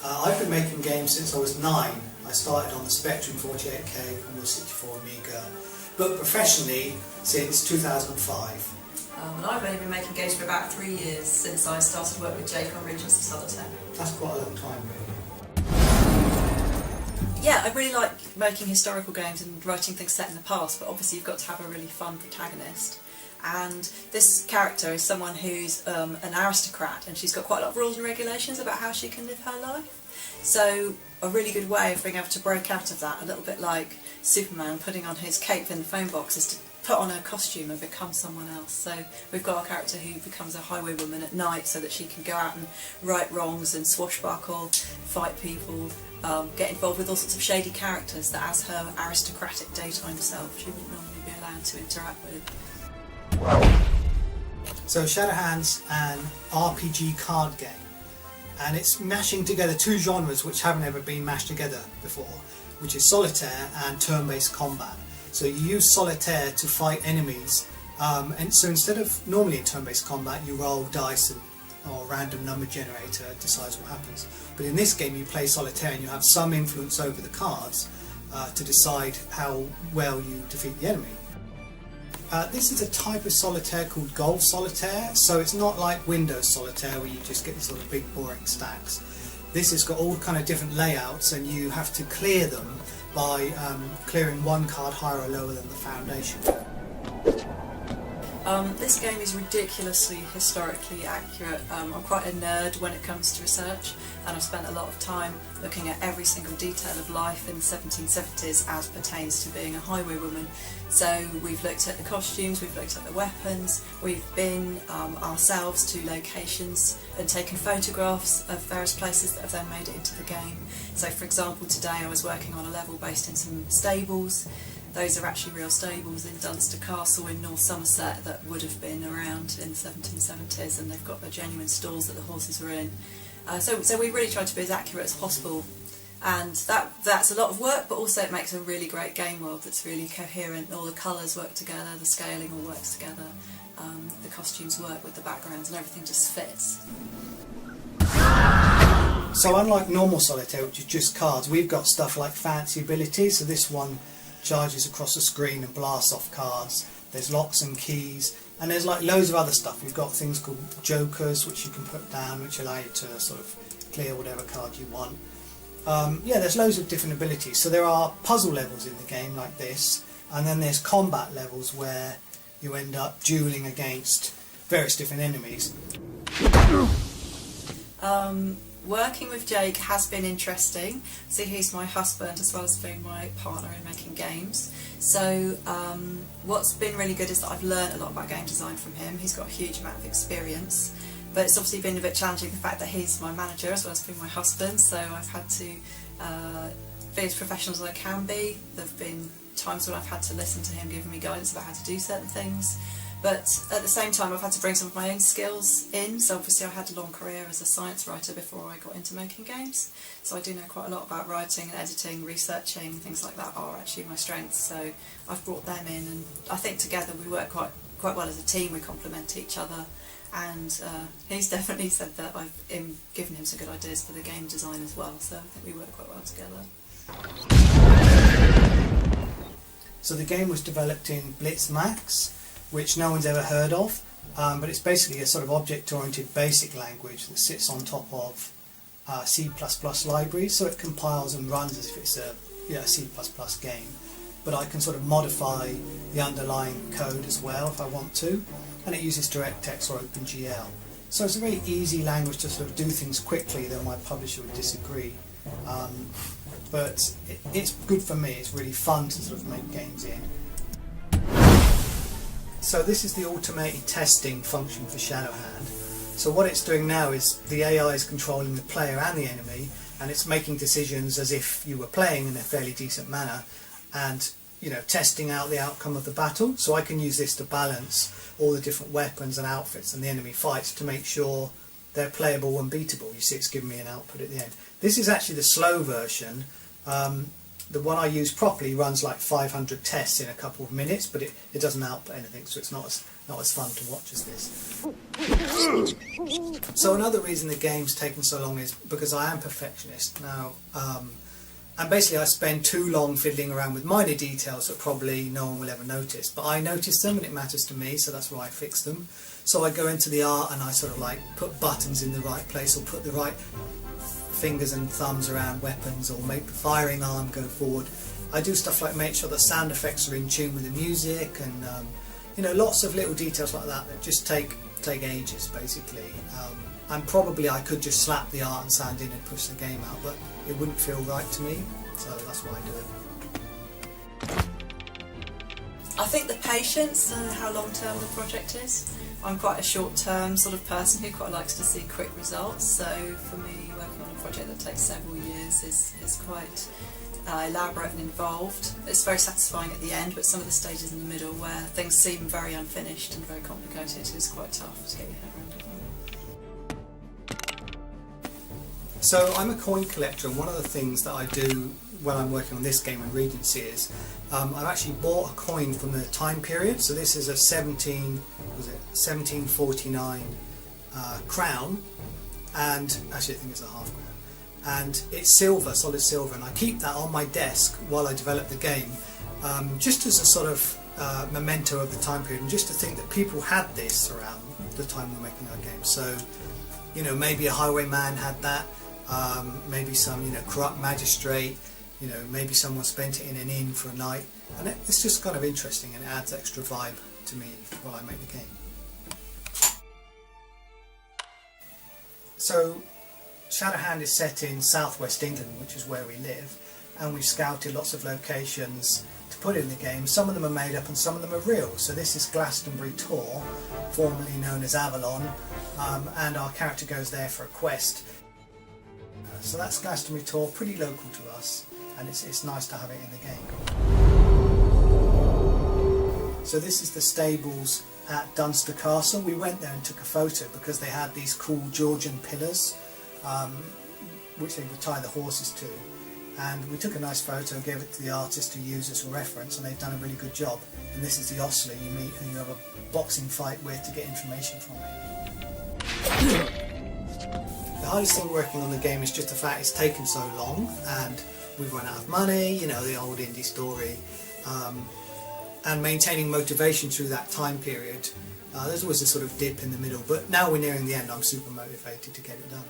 I've been making games since I was 9. I started on the Spectrum 48K and the 64 Amiga, but professionally since 2005. And I've only been making games for about 3 years since I started work with Jake on Regions of Solitaire. That's quite a long time, really. Yeah, I really like making historical games and writing things set in the past, but obviously you've got to have a really fun protagonist. And this character is someone who's an aristocrat, and she's got quite a lot of rules and regulations about how she can live her life. So a really good way of being able to break out of that, a little bit like Superman putting on his cape in the phone box, is to put on a costume and become someone else. So we've got a character who becomes a highwaywoman at night so that she can go out and right wrongs and swashbuckle, fight people, get involved with all sorts of shady characters that as her aristocratic daytime self she wouldn't normally be allowed to interact with. So ShadowHand's an RPG card game, and it's mashing together two genres which haven't ever been mashed together before, which is solitaire and turn-based combat. So you use solitaire to fight enemies, and so instead of normally in turn-based combat you roll dice or a random number generator decides what happens. But in this game you play solitaire and you have some influence over the cards to decide how well you defeat the enemy. This is a type of solitaire called golf solitaire, so it's not like Windows solitaire where you just get these sort of big boring stacks. This has got all kind of different layouts and you have to clear them by clearing one card higher or lower than the foundation. This game is ridiculously historically accurate. I'm quite a nerd when it comes to research, and I've spent a lot of time looking at every single detail of life in the 1770s as pertains to being a highwaywoman. So we've looked at the costumes, we've looked at the weapons, we've been ourselves to locations and taken photographs of various places that have then made it into the game. So for example, today I was working on a level based in some stables. Those are actually real stables in Dunster Castle in North Somerset that would have been around in the 1770s, and they've got the genuine stalls that the horses were in. So we really tried to be as accurate as possible, and that's a lot of work, but also it makes a really great game world that's really coherent. All the colours work together, the scaling all works together, the costumes work with the backgrounds, and everything just fits. So unlike normal solitaire, which is just cards, we've got stuff like fancy abilities. So this one charges across the screen and blasts off cards. There's locks and keys, and there's like loads of other stuff. We've got things called jokers which you can put down, which allow you to sort of clear whatever card you want. Yeah, there's loads of different abilities. So there are puzzle levels in the game like this, and then there's combat levels where you end up dueling against various different enemies. Working with Jake has been interesting. So he's my husband as well as being my partner in making games. So what's been really good is that I've learned a lot about game design from him. He's got a huge amount of experience, but it's obviously been a bit challenging the fact that he's my manager as well as being my husband, so I've had to be as professional as I can be. There have been times when I've had to listen to him giving me guidance about how to do certain things. But at the same time I've had to bring some of my own skills in, so obviously I had a long career as a science writer before I got into making games, so I do know quite a lot about writing and editing, researching, things like that are actually my strengths, so I've brought them in, and I think together we work quite well as a team. We complement each other, and he's definitely said that I've given him some good ideas for the game design as well, so I think we work quite well together. So the game was developed in Blitz Max, which no one's ever heard of, but it's basically a sort of object-oriented basic language that sits on top of C++ libraries, so it compiles and runs as if it's a C++ game, but I can sort of modify the underlying code as well if I want to, and it uses DirectX or OpenGL. So it's a very easy language to sort of do things quickly, though my publisher would disagree. But it's good for me. It's really fun to sort of make games in. So this is the automated testing function for ShadowHand. So what it's doing now is the AI is controlling the player and the enemy, and it's making decisions as if you were playing in a fairly decent manner, and testing out the outcome of the battle. So I can use this to balance all the different weapons and outfits and the enemy fights to make sure they're playable and beatable. You see it's giving me an output at the end. This is actually the slow version. the one I use properly runs like 500 tests in a couple of minutes, but it doesn't output anything, so it's not as fun to watch as this. So another reason the game's taken so long is because I am a perfectionist now, and basically I spend too long fiddling around with minor details that probably no one will ever notice, but I notice them and it matters to me, so that's why I fix them. So I go into the art and I sort of like put buttons in the right place, or put the right fingers and thumbs around weapons, or make the firing arm go forward. I do stuff like make sure the sound effects are in tune with the music, and you know, lots of little details like that that just take ages basically. And probably I could just slap the art and sound in and push the game out, but it wouldn't feel right to me, so that's why I do it. I think the patience and how long term the project is. I'm quite a short term sort of person who quite likes to see quick results, so for me working on a project that takes several years is quite elaborate and involved. It's very satisfying at the end, but some of the stages in the middle where things seem very unfinished and very complicated is quite tough to get your head around. So I'm a coin collector, and one of the things that I do when I'm working on this game in Regency is I've actually bought a coin from the time period. So this is a 1749 crown, and actually I think it's a half crown, and it's silver, solid silver, and I keep that on my desk while I develop the game, just as a sort of memento of the time period, and just to think that people had this around the time we were making our game. So, you know, maybe a highwayman had that. Maybe some, you know, corrupt magistrate, you know, maybe someone spent it in an inn for a night, and it's just kind of interesting, and it adds extra vibe to me while I make the game. So ShadowHand is set in southwest England, which is where we live, and we've scouted lots of locations to put in the game. Some of them are made up and some of them are real. So this is Glastonbury Tor, formerly known as Avalon, and our character goes there for a quest. So that's Glastonbury Tor, pretty local to us, and it's nice to have it in the game. So this is the stables at Dunster Castle. We went there and took a photo because they had these cool Georgian pillars which they would tie the horses to, and we took a nice photo and gave it to the artist to use as a reference, and they've done a really good job. And this is the ostler you meet who you have a boxing fight with to get information from him. The hardest thing working on the game is just the fact it's taken so long, and we've run out of money, you know, the old indie story, and maintaining motivation through that time period. There's always a sort of dip in the middle, but now we're nearing the end, I'm super motivated to get it done.